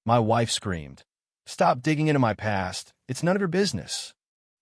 My wife screamed. "Stop digging into my past. It's none of your business."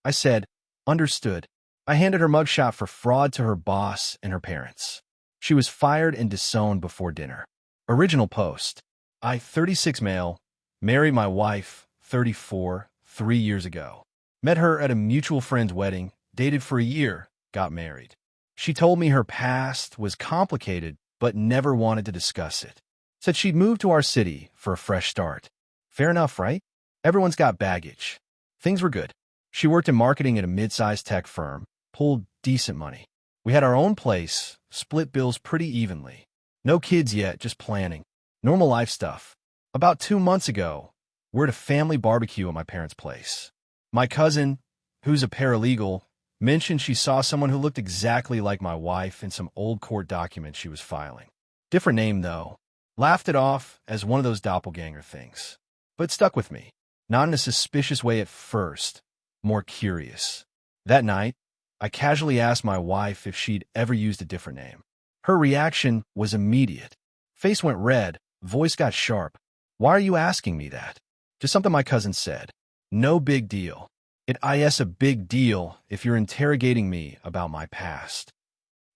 I said, "Understood." I handed her mugshot for fraud to her boss and her parents. She was fired and disowned before dinner. Original post. I, 36 male, married my wife, 34, 3 years ago. Met her at a mutual friend's wedding, dated for a year, got married. She told me her past was complicated, but never wanted to discuss it. Said she'd moved to our city for a fresh start. Fair enough, right? Everyone's got baggage. Things were good. She worked in marketing at a mid-sized tech firm, pulled decent money. We had our own place, split bills pretty evenly. No kids yet, just planning. Normal life stuff. About 2 months ago, we're at a family barbecue at my parents' place. My cousin, who's a paralegal, mentioned she saw someone who looked exactly like my wife in some old court documents she was filing. Different name, though. Laughed it off as one of those doppelganger things. But it stuck with me. Not in a suspicious way at first, more curious. That night, I casually asked my wife if she'd ever used a different name. Her reaction was immediate. Face went red, voice got sharp. "Why are you asking me that?" Just something my cousin said. No big deal. It is a big deal if you're interrogating me about my past.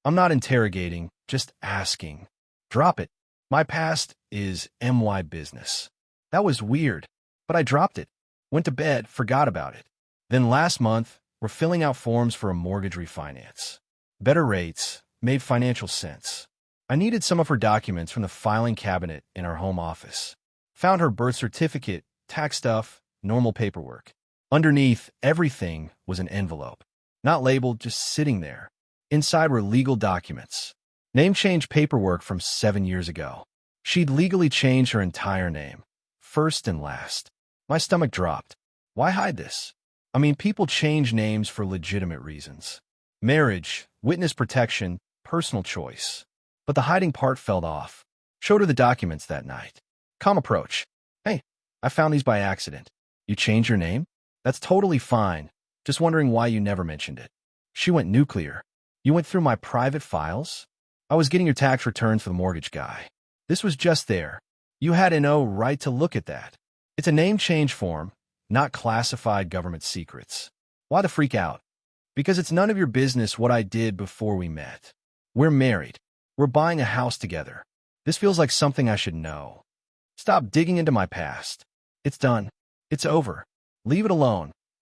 I'm not interrogating, just asking. Drop it. My past is my business. That was weird, but I dropped it. Went to bed, forgot about it. Then last month, we're filling out forms for a mortgage refinance. Better rates, made financial sense. I needed some of her documents from the filing cabinet in our home office. Found her birth certificate, tax stuff, normal paperwork. Underneath everything was an envelope. Not labeled, just sitting there. Inside were legal documents. Name change paperwork from 7 years ago. She'd legally changed her entire name. First and last. My stomach dropped. Why hide this? I mean, people change names for legitimate reasons. Marriage, witness protection, personal choice. But the hiding part fell off. Showed her the documents that night. Calm approach. "Hey, I found these by accident. You changed your name? That's totally fine. Just wondering why you never mentioned it." She went nuclear. "You went through my private files? I was getting your tax returns for the mortgage guy. This was just there. You had no right to look at that. It's a name change form, not classified government secrets. Why the freak out? Because it's none of your business what I did before we met. We're married. We're buying a house together. This feels like something I should know. Stop digging into my past. It's done. It's over. Leave it alone."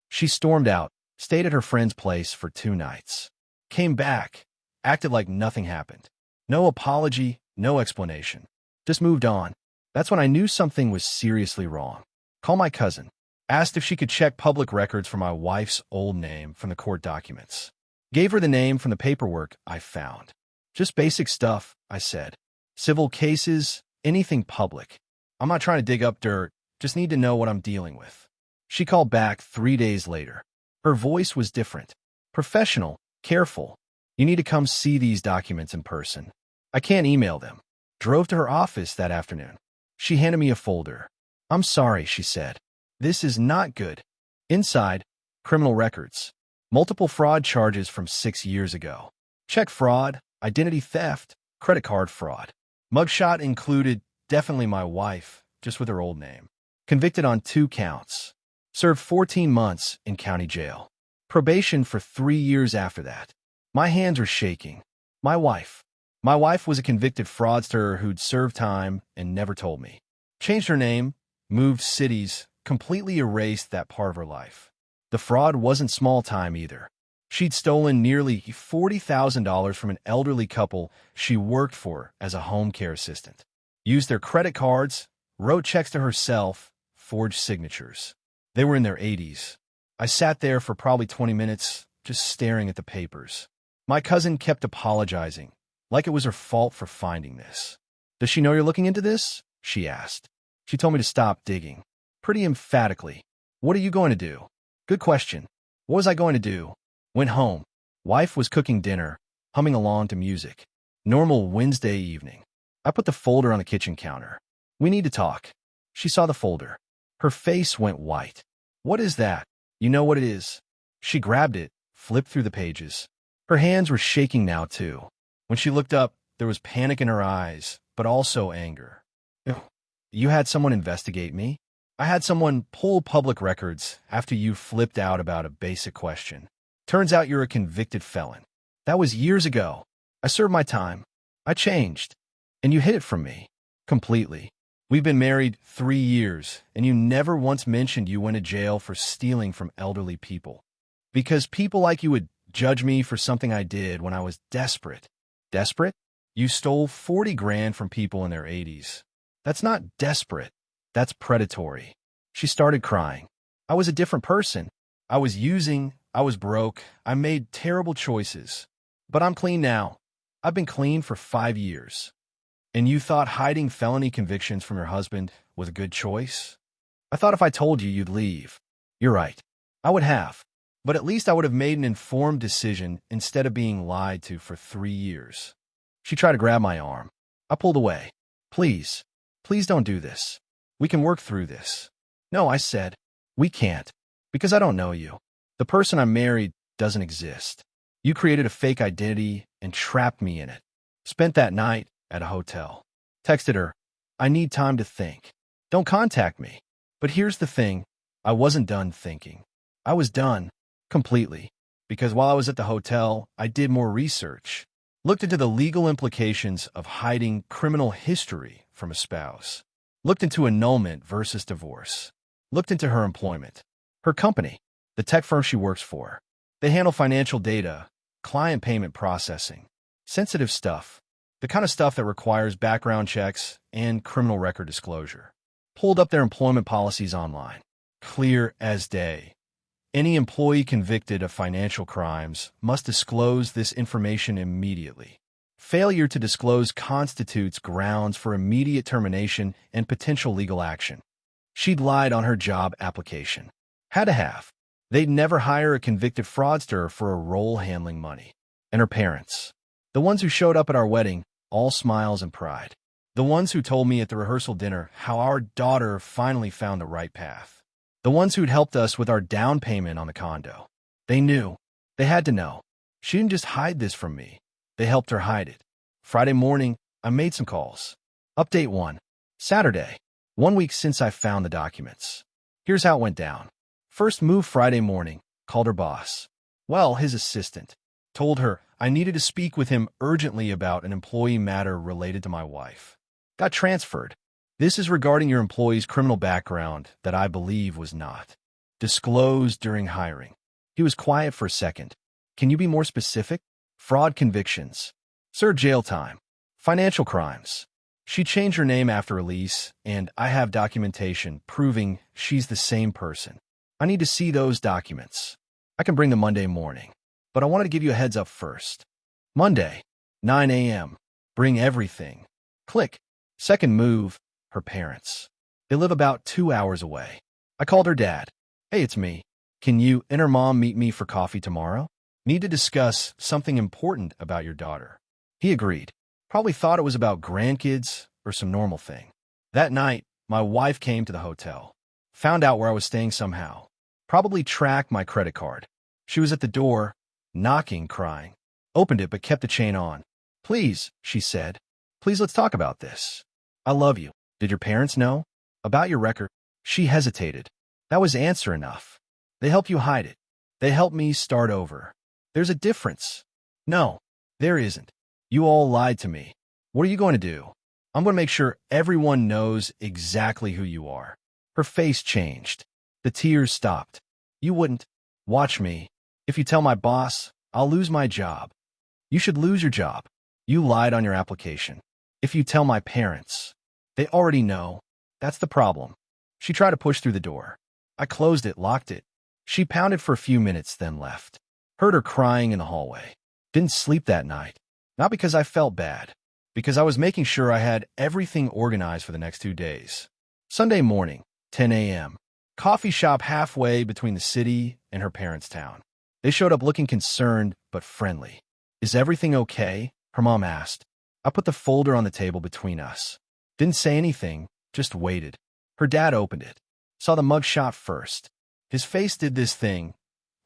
She stormed out, stayed at her friend's place for 2 nights. Came back, acted like nothing happened. No apology, no explanation. Just moved on. That's when I knew something was seriously wrong. Called my cousin. Asked if she could check public records for my wife's old name from the court documents. Gave her the name from the paperwork I found. "Just basic stuff," I said. "Civil cases, anything public. I'm not trying to dig up dirt, just need to know what I'm dealing with." She called back 3 days later. Her voice was different. Professional, careful. "You need to come see these documents in person. I can't email them." Drove to her office that afternoon. She handed me a folder. "I'm sorry," she said. "This is not good." Inside, criminal records. Multiple fraud charges from 6 years ago. Check fraud, identity theft, credit card fraud. Mugshot included, definitely my wife, just with her old name. Convicted on 2 counts. Served 14 months in county jail. Probation for 3 years after that. My hands are shaking. My wife. My wife was a convicted fraudster who'd served time and never told me. Changed her name, moved cities, completely erased that part of her life. The fraud wasn't small time either. She'd stolen nearly $40,000 from an elderly couple she worked for as a home care assistant. Used their credit cards, wrote checks to herself, forged signatures. They were in their 80s. I sat there for probably 20 minutes, just staring at the papers. My cousin kept apologizing, like it was her fault for finding this. "Does she know you're looking into this?" she asked. She told me to stop digging. Pretty emphatically. "What are you going to do?" Good question. What was I going to do? Went home. Wife was cooking dinner, humming along to music. Normal Wednesday evening. I put the folder on the kitchen counter. "We need to talk." She saw the folder. Her face went white. "What is that?" "You know what it is." She grabbed it, flipped through the pages. Her hands were shaking now, too. When she looked up, there was panic in her eyes, but also anger. You had someone investigate me? I had someone pull public records after you flipped out about a basic question. Turns out you're a convicted felon. That was years ago. I served my time. I changed. And you hid it from me. Completely. We've been married 3 years, and you never once mentioned you went to jail for stealing from elderly people. Because people like you would judge me for something I did when I was desperate. Desperate? You stole 40 grand from people in their 80s. That's not desperate. That's predatory. She started crying. I was a different person. I was using. I was broke. I made terrible choices. But I'm clean now. I've been clean for 5 years. And you thought hiding felony convictions from your husband was a good choice? I thought if I told you, you'd leave. You're right. I would have. But at least I would have made an informed decision instead of being lied to for 3 years. She tried to grab my arm. I pulled away. Please. Please don't do this. We can work through this. No, I said. We can't. Because I don't know you. The person I married doesn't exist. You created a fake identity and trapped me in it. Spent that night at a hotel. Texted her, I need time to think. Don't contact me. But here's the thing. I wasn't done thinking. I was done. Completely. Because while I was at the hotel, I did more research. Looked into the legal implications of hiding criminal history from a spouse. Looked into annulment versus divorce. Looked into her employment. Her company. The tech firm she works for. They handle financial data, client payment processing, sensitive stuff. The kind of stuff that requires background checks and criminal record disclosure. Pulled up their employment policies online. Clear as day. Any employee convicted of financial crimes must disclose this information immediately. Failure to disclose constitutes grounds for immediate termination and potential legal action. She'd lied on her job application. Had to have. They'd never hire a convicted fraudster for a role handling money. And her parents. The ones who showed up at our wedding, all smiles and pride. The ones who told me at the rehearsal dinner how our daughter finally found the right path. The ones who'd helped us with our down payment on the condo. They knew. They had to know. She didn't just hide this from me. They helped her hide it. Friday morning, I made some calls. Update 1. Saturday. 1 week since I found the documents. Here's how it went down. First move Friday morning. Called her boss. Well, his assistant. Told her I needed to speak with him urgently about an employee matter related to my wife. Got transferred. This is regarding your employee's criminal background that I believe was not disclosed during hiring. He was quiet for a second. Can you be more specific? Fraud convictions. Served jail time. Financial crimes. She changed her name after release, and I have documentation proving she's the same person. I need to see those documents. I can bring them Monday morning, but I wanted to give you a heads up first. Monday, 9 a.m. Bring everything. Click. Second move. Her parents. They live about 2 hours away. I called her dad. Hey, it's me. Can you and her mom meet me for coffee tomorrow? Need to discuss something important about your daughter. He agreed. Probably thought it was about grandkids or some normal thing. That night, my wife came to the hotel. Found out where I was staying somehow. Probably tracked my credit card. She was at the door, knocking, crying. Opened it but kept the chain on. Please, she said. Please, let's talk about this. I love you. Did your parents know? About your record? She hesitated. That was answer enough. They help you hide it. They help me start over. There's a difference. No, there isn't. You all lied to me. What are you going to do? I'm going to make sure everyone knows exactly who you are. Her face changed. The tears stopped. You wouldn't. Watch me. If you tell my boss, I'll lose my job. You should lose your job. You lied on your application. If you tell my parents, they already know. That's the problem. She tried to push through the door. I closed it, locked it. She pounded for a few minutes, then left. Heard her crying in the hallway. Didn't sleep that night. Not because I felt bad. Because I was making sure I had everything organized for the next 2 days. Sunday morning, 10 a.m. Coffee shop halfway between the city and her parents' town. They showed up looking concerned but friendly. Is everything okay? Her mom asked. I put the folder on the table between us. Didn't say anything, just waited. Her dad opened it. Saw the mugshot first. His face did this thing,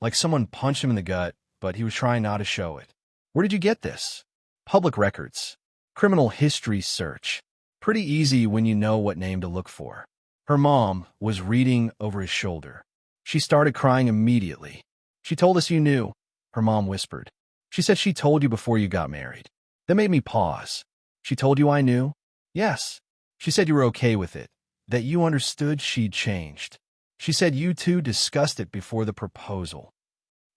like someone punched him in the gut, but he was trying not to show it. Where did you get this? Public records. Criminal history search. Pretty easy when you know what name to look for. Her mom was reading over his shoulder. She started crying immediately. She told us you knew, her mom whispered. She said she told you before you got married. That made me pause. She told you I knew? Yes. She said you were okay with it, that you understood she'd changed. She said you two discussed it before the proposal.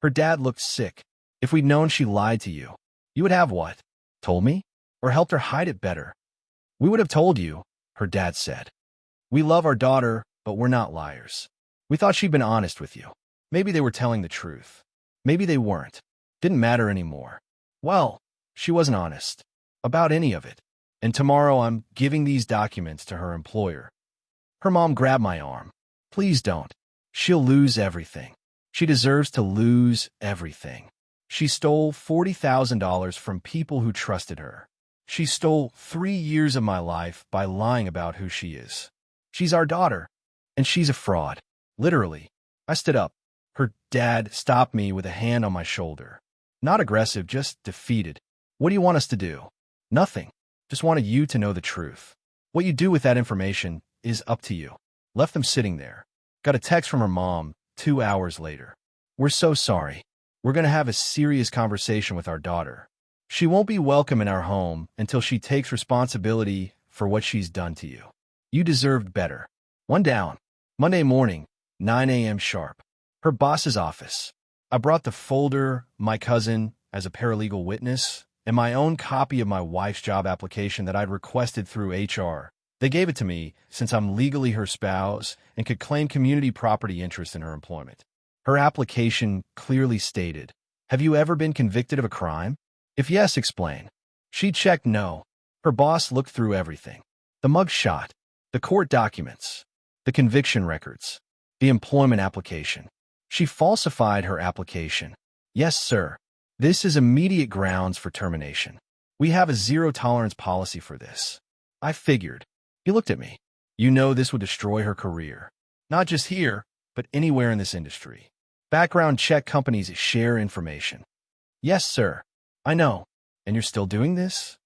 Her dad looked sick. If we'd known she lied to you, you would have what? Told me? Or helped her hide it better? We would have told you, her dad said. We love our daughter, but we're not liars. We thought she'd been honest with you. Maybe they were telling the truth. Maybe they weren't. Didn't matter anymore. Well, she wasn't honest about any of it. And tomorrow I'm giving these documents to her employer. Her mom grabbed my arm. Please don't. She'll lose everything. She deserves to lose everything. She stole $40,000 from people who trusted her. She stole 3 years of my life by lying about who she is. She's our daughter, and she's a fraud. Literally. I stood up. Her dad stopped me with a hand on my shoulder. Not aggressive, just defeated. What do you want us to do? Nothing. Just wanted you to know the truth. What you do with that information is up to you. Left them sitting there. Got a text from her mom 2 hours later. We're so sorry. We're going to have a serious conversation with our daughter. She won't be welcome in our home until she takes responsibility for what she's done to you. You deserved better. One down. Monday morning, 9 a.m. sharp. Her boss's office. I brought the folder, my cousin, as a paralegal witness, and my own copy of my wife's job application that I'd requested through HR. They gave it to me since I'm legally her spouse and could claim community property interest in her employment. Her application clearly stated, "Have you ever been convicted of a crime? If yes, explain." She checked no. Her boss looked through everything. The mugshot, the court documents, the conviction records, the employment application. She falsified her application. Yes, sir. This is immediate grounds for termination. We have a zero-tolerance policy for this. I figured. He looked at me. You know this would destroy her career. Not just here, but anywhere in this industry. Background check companies share information. Yes, sir. I know. And you're still doing this?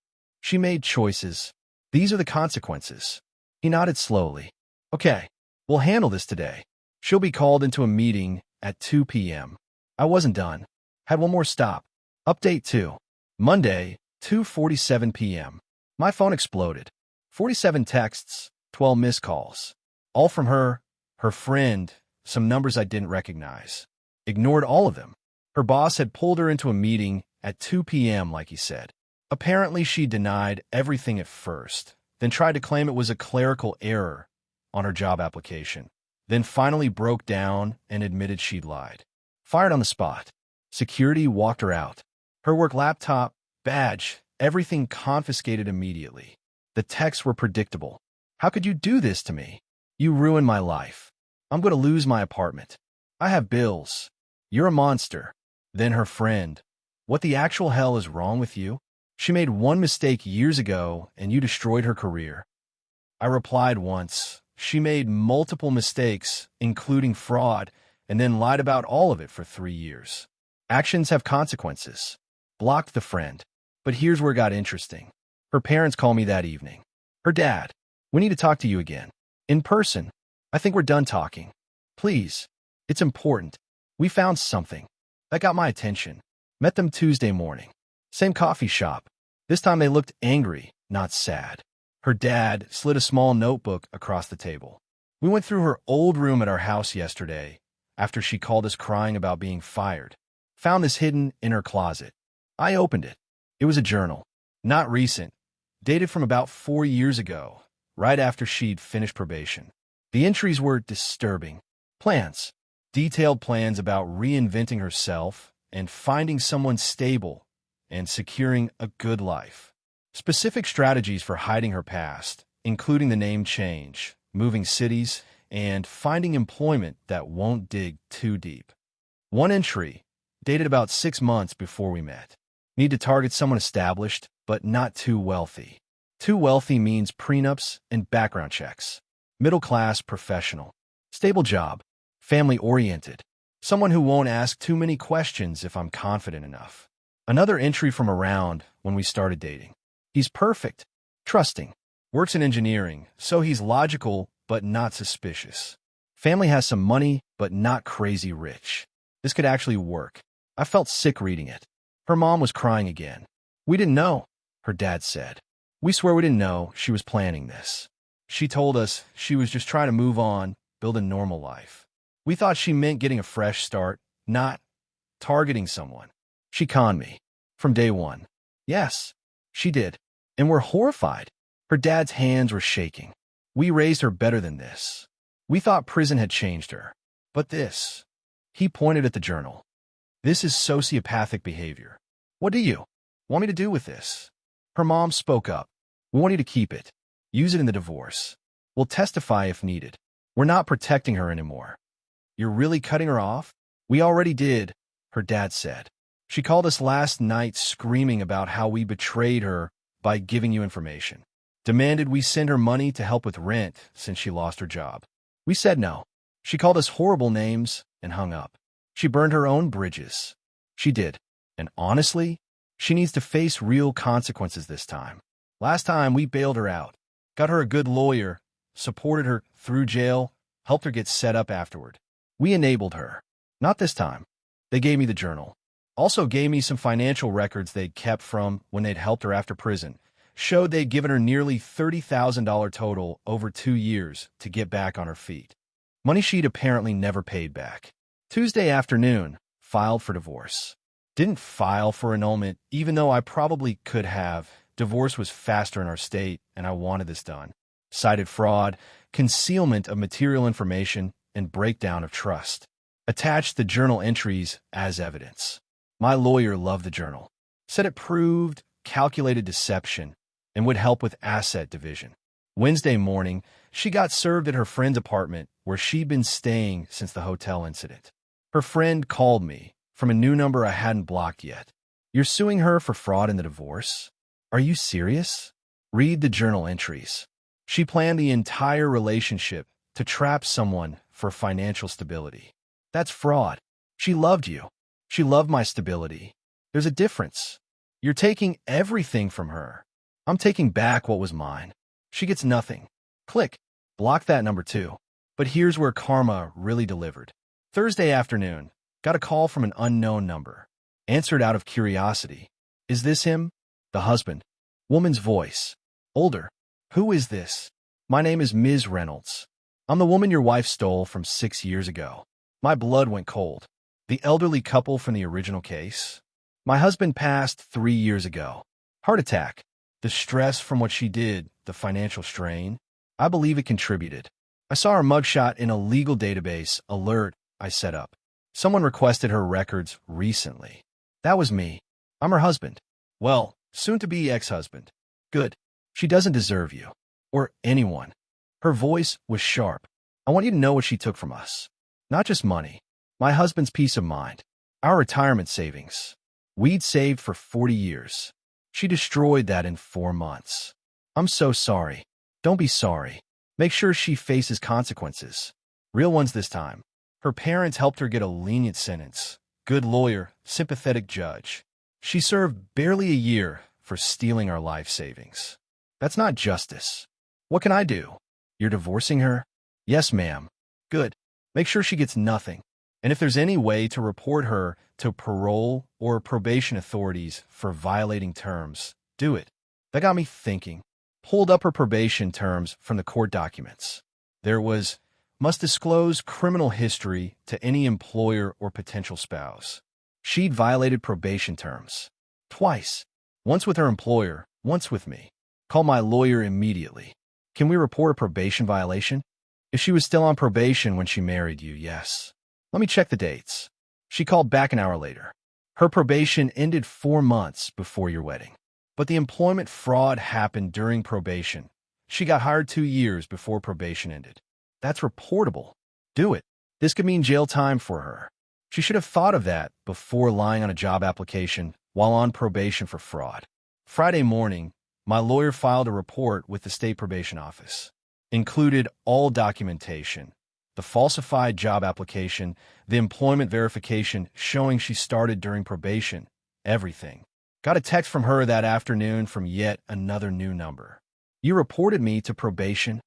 She made choices. These are the consequences. He nodded slowly. Okay, we'll handle this today. She'll be called into a meeting at 2 p.m. I wasn't done. Had one more stop. Update 2. Monday, 2:47 p.m. My phone exploded. 47 texts, 12 missed calls. All from her, her friend, some numbers I didn't recognize. Ignored all of them. Her boss had pulled her into a meeting at 2 p.m. like he said. Apparently she denied everything at first, then tried to claim it was a clerical error on her job application, then finally broke down and admitted she'd lied. Fired on the spot. Security walked her out. Her work laptop, badge, everything confiscated immediately. The texts were predictable. How could you do this to me? You ruined my life. I'm going to lose my apartment. I have bills. You're a monster. Then her friend. What the actual hell is wrong with you? She made one mistake years ago and you destroyed her career. I replied once. She made multiple mistakes, including fraud, and then lied about all of it for 3 years. Actions have consequences. Blocked the friend. But here's where it got interesting. Her parents called me that evening. Her dad. We need to talk to you again. In person. I think we're done talking. Please. It's important. We found something. That got my attention. Met them Tuesday morning. Same coffee shop. This time they looked angry, not sad. Her dad slid a small notebook across the table. We went through her old room at our house yesterday, after she called us crying about being fired. Found this hidden in her closet. I opened it. It was a journal. Not recent. Dated from about 4 years ago, right after she'd finished probation. The entries were disturbing. Plans. Detailed plans about reinventing herself and finding someone stable and securing a good life. Specific strategies for hiding her past, including the name change, moving cities, and finding employment that won't dig too deep. One entry, dated about 6 months before we met. Need to target someone established, but not too wealthy. Too wealthy means prenups and background checks. Middle-class professional. Stable job. Family-oriented. Someone who won't ask too many questions if I'm confident enough. Another entry from around when we started dating. He's perfect. Trusting. Works in engineering, so he's logical but not suspicious. Family has some money, but not crazy rich. This could actually work. I felt sick reading it. Her mom was crying again. We didn't know, her dad said. We swear we didn't know she was planning this. She told us she was just trying to move on, build a normal life. We thought she meant getting a fresh start, not targeting someone. She conned me. From day one. Yes, she did. And we're horrified. Her dad's hands were shaking. We raised her better than this. We thought prison had changed her. But this. He pointed at the journal. This is sociopathic behavior. What do you want me to do with this? Her mom spoke up. We want you to keep it. Use it in the divorce. We'll testify if needed. We're not protecting her anymore. You're really cutting her off? We already did, her dad said. She called us last night screaming about how we betrayed her by giving you information. Demanded we send her money to help with rent since she lost her job. We said no. She called us horrible names and hung up. She burned her own bridges. She did. And honestly, she needs to face real consequences this time. Last time we bailed her out, got her a good lawyer, supported her through jail, helped her get set up afterward. We enabled her. Not this time. They gave me the journal. Also gave me some financial records they'd kept from when they'd helped her after prison. Showed they'd given her nearly $30,000 total over 2 years to get back on her feet. Money she'd apparently never paid back. Tuesday afternoon, filed for divorce. Didn't file for annulment, even though I probably could have. Divorce was faster in our state, and I wanted this done. Cited fraud, concealment of material information, and breakdown of trust. Attached the journal entries as evidence. My lawyer loved the journal. Said it proved calculated deception and would help with asset division. Wednesday morning, she got served at her friend's apartment where she'd been staying since the hotel incident. Her friend called me from a new number I hadn't blocked yet. You're suing her for fraud in the divorce? Are you serious? Read the journal entries. She planned the entire relationship to trap someone for financial stability. That's fraud. She loved you. She loved my stability. There's a difference. You're taking everything from her. I'm taking back what was mine. She gets nothing. Click. Block that number too. But here's where karma really delivered. Thursday afternoon, got a call from an unknown number. Answered out of curiosity. Is this him? The husband. Woman's voice. Older. Who is this? My name is Ms. Reynolds. I'm the woman your wife stole from 6 years ago. My blood went cold. The elderly couple from the original case. My husband passed 3 years ago. Heart attack. The stress from what she did, the financial strain. I believe it contributed. I saw her mugshot in a legal database alert I set up. Someone requested her records recently. That was me. I'm her husband. Well, soon-to-be ex-husband. Good. She doesn't deserve you. Or anyone. Her voice was sharp. I want you to know what she took from us. Not just money. My husband's peace of mind. Our retirement savings. We'd saved for 40 years. She destroyed that in 4 months. I'm so sorry. Don't be sorry. Make sure she faces consequences. Real ones this time. Her parents helped her get a lenient sentence. Good lawyer, sympathetic judge. She served barely a year for stealing our life savings. That's not justice. What can I do? You're divorcing her? Yes, ma'am. Good. Make sure she gets nothing. And if there's any way to report her to parole or probation authorities for violating terms, do it. That got me thinking. Pulled up her probation terms from the court documents. There was, must disclose criminal history to any employer or potential spouse. She'd violated probation terms. Twice. Once with her employer, once with me. Call my lawyer immediately. Can we report a probation violation? If she was still on probation when she married you, yes. Let me check the dates. She called back an hour later. Her probation ended 4 months before your wedding. But the employment fraud happened during probation. She got hired 2 years before probation ended. That's reportable. Do it. This could mean jail time for her. She should have thought of that before lying on a job application while on probation for fraud. Friday morning, my lawyer filed a report with the state probation office. Included all documentation, the falsified job application, the employment verification showing she started during probation, everything. Got a text from her that afternoon from yet another new number. You reported me to probation.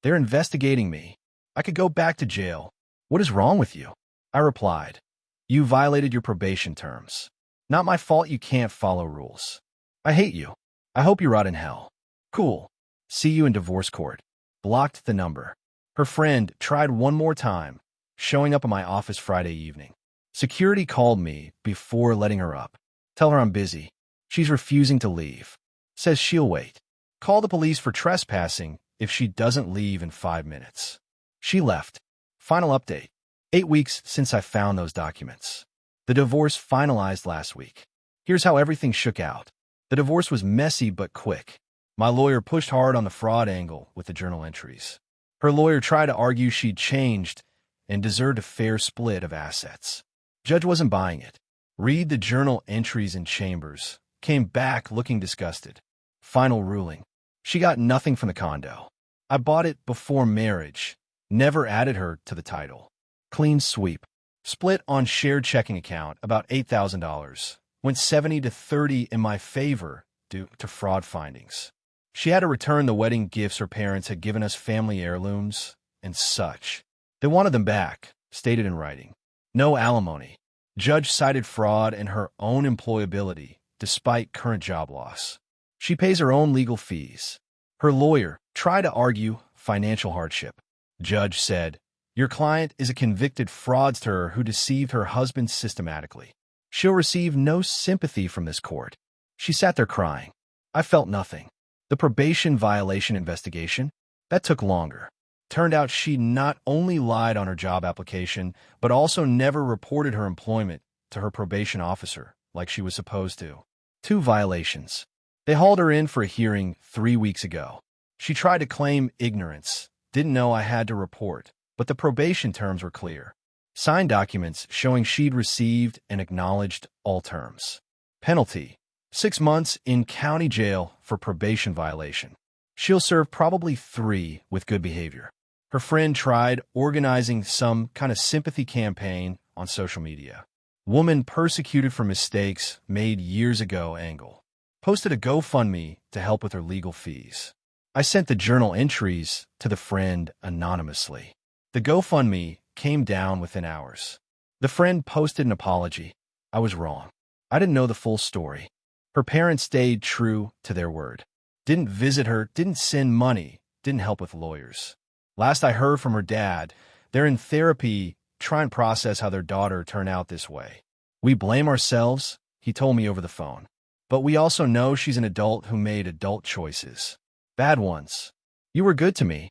They're investigating me. I could go back to jail. What is wrong with you? I replied, you violated your probation terms. Not my fault you can't follow rules. I hate you. I hope you rot in hell. Cool. See you in divorce court. Blocked the number. Her friend tried one more time, showing up at my office Friday evening. Security called me before letting her up. Tell her I'm busy. She's refusing to leave. Says she'll wait. Call the police for trespassing if she doesn't leave in 5 minutes. She left. Final update. 8 weeks since I found those documents. The divorce finalized last week. Here's how everything shook out. The divorce was messy but quick. My lawyer pushed hard on the fraud angle with the journal entries. Her lawyer tried to argue she'd changed and deserved a fair split of assets. Judge wasn't buying it. Read the journal entries in chambers. Came back looking disgusted. Final ruling. She got nothing from the condo. I bought it before marriage. Never added her to the title. Clean sweep. Split on shared checking account, about $8,000. Went 70-30 in my favor due to fraud findings. She had to return the wedding gifts her parents had given us, family heirlooms and such. They wanted them back, stated in writing. No alimony. Judge cited fraud and her own employability, despite current job loss. She pays her own legal fees. Her lawyer tried to argue financial hardship. Judge said, your client is a convicted fraudster who deceived her husband systematically. She'll receive no sympathy from this court. She sat there crying. I felt nothing. The probation violation investigation? That took longer. Turned out she not only lied on her job application, but also never reported her employment to her probation officer like she was supposed to. 2 violations. They hauled her in for a hearing 3 weeks ago. She tried to claim ignorance, didn't know I had to report, but the probation terms were clear. Signed documents showing she'd received and acknowledged all terms. Penalty: 6 months in county jail for probation violation. She'll serve probably 3 with good behavior. Her friend tried organizing some kind of sympathy campaign on social media. Woman persecuted for mistakes made years ago angle. Posted a GoFundMe to help with her legal fees. I sent the journal entries to the friend anonymously. The GoFundMe came down within hours. The friend posted an apology. I was wrong. I didn't know the full story. Her parents stayed true to their word. Didn't visit her, didn't send money, didn't help with lawyers. Last I heard from her dad, they're in therapy trying to process how their daughter turned out this way. We blame ourselves, he told me over the phone. But we also know she's an adult who made adult choices. Bad ones. You were good to me,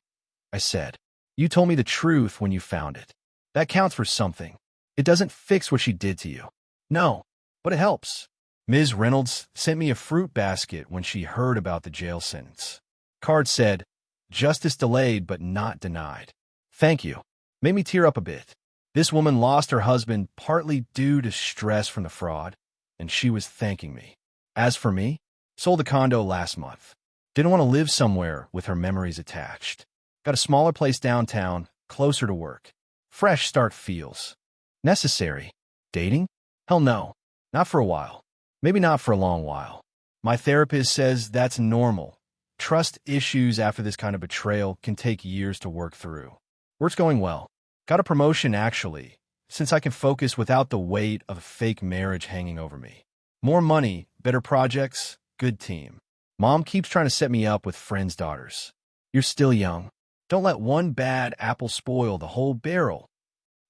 I said. You told me the truth when you found it. That counts for something. It doesn't fix what she did to you. No, but it helps. Ms. Reynolds sent me a fruit basket when she heard about the jail sentence. Card said, justice delayed but not denied. Thank you. Made me tear up a bit. This woman lost her husband partly due to stress from the fraud, and she was thanking me. As for me, sold the condo last month. Didn't want to live somewhere with her memories attached. Got a smaller place downtown, closer to work. Fresh start feels. Necessary. Dating? Hell no. Not for a while. Maybe not for a long while. My therapist says that's normal. Trust issues after this kind of betrayal can take years to work through. Work's going well. Got a promotion actually, since I can focus without the weight of a fake marriage hanging over me. More money, better projects, good team. Mom keeps trying to set me up with friends' daughters. You're still young. Don't let one bad apple spoil the whole barrel.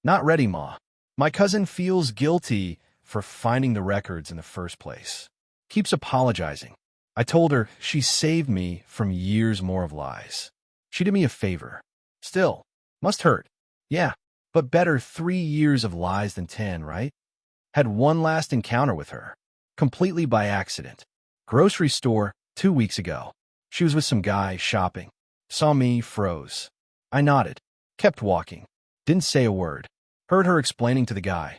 Not ready, Ma. My cousin feels guilty for finding the records in the first place. Keeps apologizing. I told her she saved me from years more of lies. She did me a favor. Still, must hurt. Yeah, but better 3 years of lies than 10, right? Had one last encounter with her. Completely by accident. Grocery store 2 weeks ago. She was with some guy shopping. Saw me, froze. I nodded. Kept walking. Didn't say a word. Heard her explaining to the guy.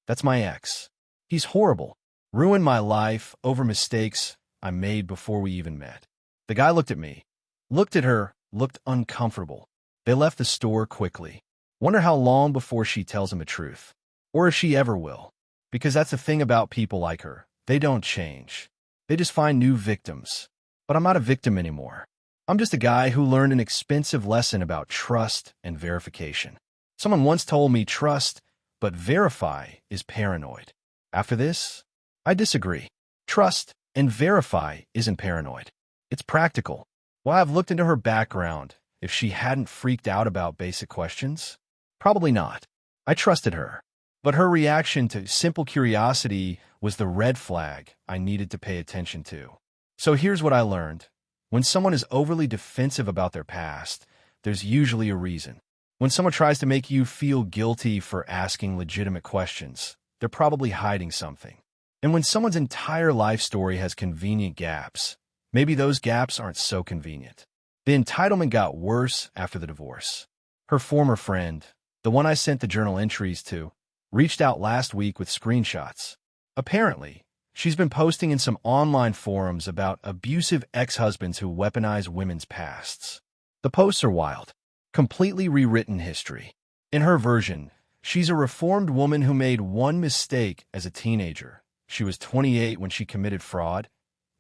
That's my ex. He's horrible. Ruined my life over mistakes I made before we even met. The guy looked at me. Looked at her, looked uncomfortable. They left the store quickly. Wonder how long before she tells him the truth. Or if she ever will. Because that's the thing about people like her. They don't change. They just find new victims. But I'm not a victim anymore. I'm just a guy who learned an expensive lesson about trust and verification. Someone once told me trust, but verify is paranoid. After this, I disagree. Trust and verify isn't paranoid. It's practical. While I've looked into her background, if she hadn't freaked out about basic questions, probably not. I trusted her. But her reaction to simple curiosity was the red flag I needed to pay attention to. So here's what I learned. When someone is overly defensive about their past, there's usually a reason. When someone tries to make you feel guilty for asking legitimate questions, they're probably hiding something. And when someone's entire life story has convenient gaps, maybe those gaps aren't so convenient. The entitlement got worse after the divorce. Her former friend, the one I sent the journal entries to, reached out last week with screenshots. Apparently, she's been posting in some online forums about abusive ex-husbands who weaponize women's pasts. The posts are wild, completely rewritten history. In her version, she's a reformed woman who made one mistake as a teenager. She was 28 when she committed fraud,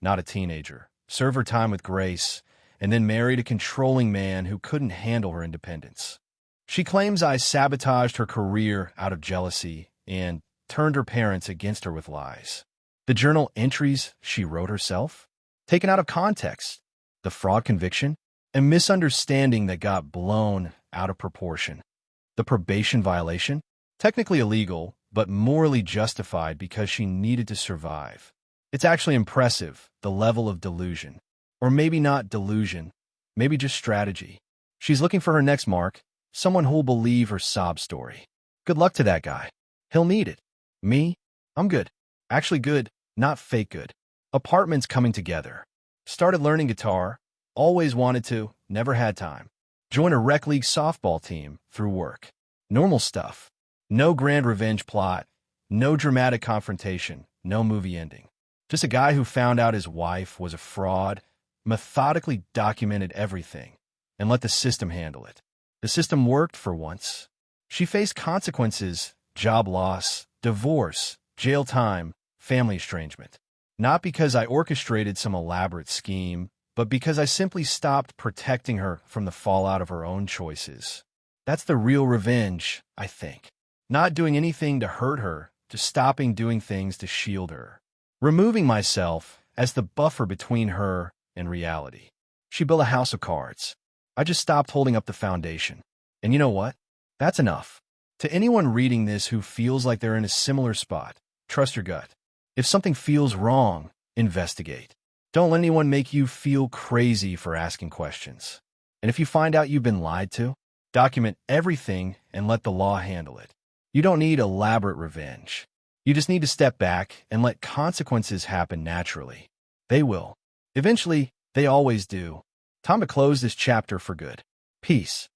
not a teenager, served her time with grace, and then married a controlling man who couldn't handle her independence. She claims I sabotaged her career out of jealousy and turned her parents against her with lies. The journal entries she wrote herself, taken out of context, the fraud conviction, a misunderstanding that got blown out of proportion. The probation violation, technically illegal, but morally justified because she needed to survive. It's actually impressive, the level of delusion. Or maybe not delusion, maybe just strategy. She's looking for her next mark, someone who'll believe her sob story. Good luck to that guy. He'll need it. Me? I'm good. Actually good, not fake good. Apartments coming together. Started learning guitar. Always wanted to, never had time. Joined a rec league softball team through work. Normal stuff. No grand revenge plot. No dramatic confrontation. No movie ending. Just a guy who found out his wife was a fraud, methodically documented everything, and let the system handle it. The system worked for once. She faced consequences, job loss, divorce, jail time, family estrangement. Not because I orchestrated some elaborate scheme, but because I simply stopped protecting her from the fallout of her own choices. That's the real revenge, I think. Not doing anything to hurt her, just stopping doing things to shield her. Removing myself as the buffer between her and reality. She built a house of cards. I just stopped holding up the foundation. And you know what? That's enough. To anyone reading this who feels like they're in a similar spot, trust your gut. If something feels wrong, investigate. Don't let anyone make you feel crazy for asking questions. And if you find out you've been lied to, document everything and let the law handle it. You don't need elaborate revenge. You just need to step back and let consequences happen naturally. They will. Eventually, they always do. Time to close this chapter for good. Peace.